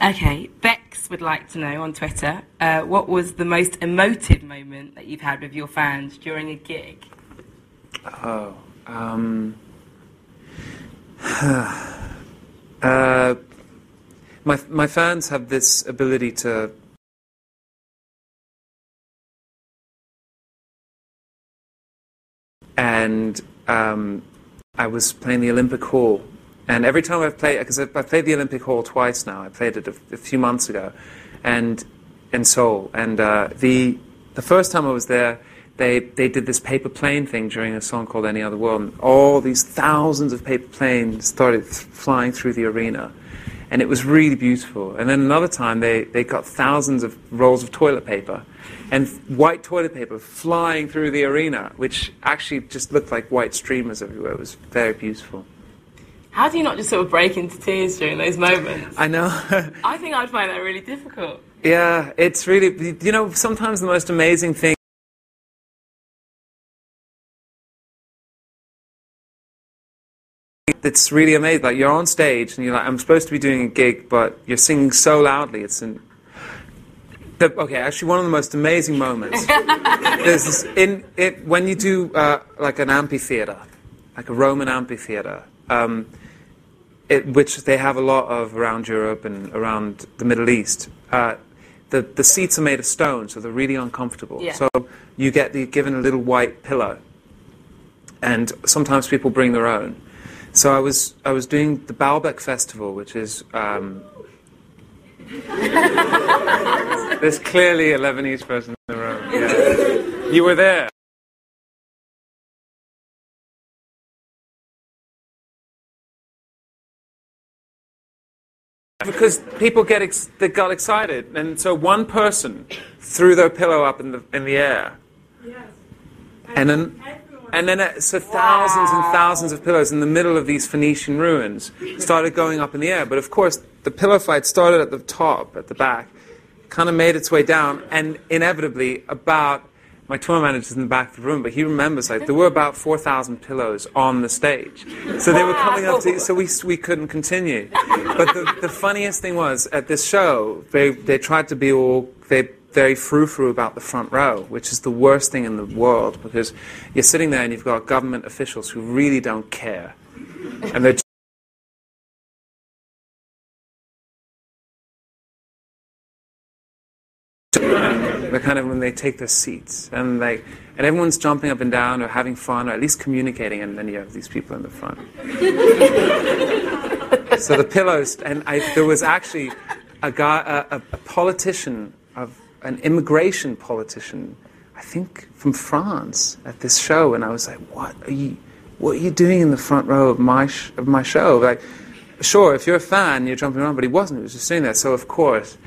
Okay, Bex would like to know on Twitter, what was the most emotive moment that you've had with your fans during a gig? Oh, my fans have this ability to and I was playing the Olympic Hall. And every time I've played, because I've played the Olympic Hall twice now. I played it a few months ago, and in Seoul. And the first time I was there, they did this paper plane thing during a song called Any Other World. And all these thousands of paper planes started flying through the arena, and it was really beautiful. And then another time, they got thousands of rolls of toilet paper, and white toilet paper flying through the arena, which actually just looked like white streamers everywhere. It was very beautiful. How do you not just sort of break into tears during those moments? I know. I think I'd find that really difficult. Yeah, it's really, sometimes the most amazing thing that's really amazing, like you're on stage and you're like, I'm supposed to be doing a gig, but you're singing so loudly. Okay, actually one of the most amazing moments is this, when you do like an amphitheater, like a Roman amphitheater, which they have a lot of around Europe and around the Middle East. The seats are made of stone, so they're really uncomfortable. Yeah. So you get given a little white pillow, and sometimes people bring their own. So I was doing the Baalbek Festival, which is there's clearly a Lebanese person in the room. Yeah. You were there. Because people they got excited, and so one person threw their pillow up in the air, Yes. and then so thousands and thousands of pillows in the middle of these Phoenician ruins started going up in the air. But of course, the pillow fight started at the top, at the back, kind of made its way down, and inevitably my tour manager's in the back of the room, but he remembers, like, there were about 4,000 pillows on the stage. So they were coming up so we couldn't continue. But the funniest thing was, at this show, they tried to be very frou-frou about the front row, which is the worst thing in the world, because you're sitting there and you've got government officials who really don't care. And they're kind of when they take their seats, and everyone's jumping up and down or having fun or at least communicating, and then you have these people in the front. So the pillows, and there was actually a guy, a politician, an immigration politician, I think from France, at this show, and I was like, what are you doing in the front row of my show? Like, sure, if you're a fan, you're jumping around, but he wasn't. He was just sitting there. So of course,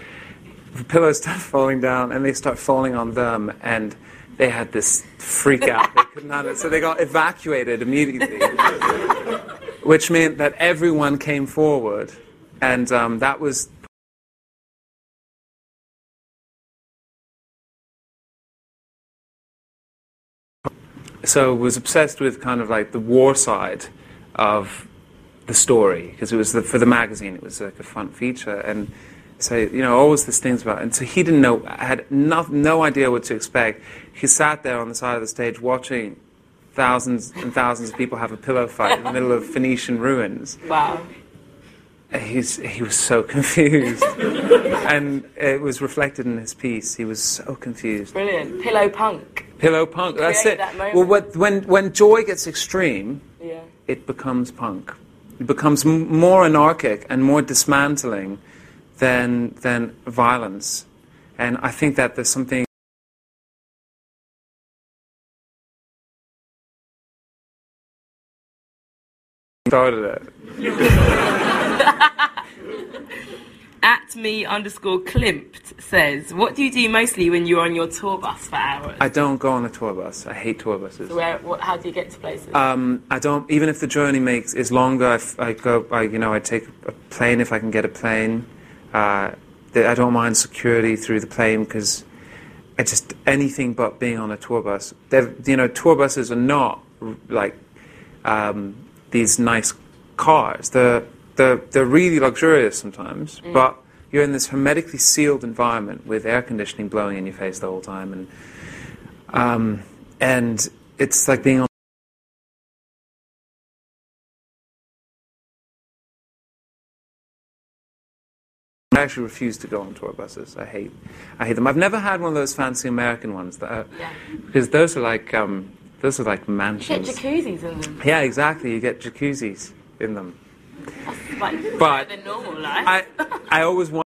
the pillows start falling down, and they start falling on them, and they had this freak out. They couldn't handle it, so they got evacuated immediately, which meant that everyone came forward, and that was. So was obsessed with kind of like the war side of the story, because it was for the magazine. It was like a front feature, and. So, always these things about it. And so he didn't know, had no idea what to expect. He sat there on the side of the stage watching thousands and thousands of people have a pillow fight in the middle of Phoenician ruins. Wow. He was so confused. And it was reflected in his piece. He was so confused. Brilliant. Pillow punk. Pillow punk, that's it. That well, when joy gets extreme, yeah. It becomes punk. It becomes more anarchic and more dismantling than violence. And I think that there's something started it. @me_Klimt says, what do you do mostly when you're on your tour bus for hours? I don't go on a tour bus. I hate tour buses. So how do you get to places? I don't, even if the journey is longer, I take a plane if I can get a plane. I don't mind security through the plane, because it's just anything but being on a tour bus. Tour buses are not like these nice cars. They're really luxurious sometimes, but you're in this hermetically sealed environment with air conditioning blowing in your face the whole time, and it's like being on. I actually refuse to go on tour buses. I hate them. I've never had one of those fancy American ones because those are like mansions. You get jacuzzis in them. Yeah, exactly. You get jacuzzis in them. That's like But better than normal life. I always want.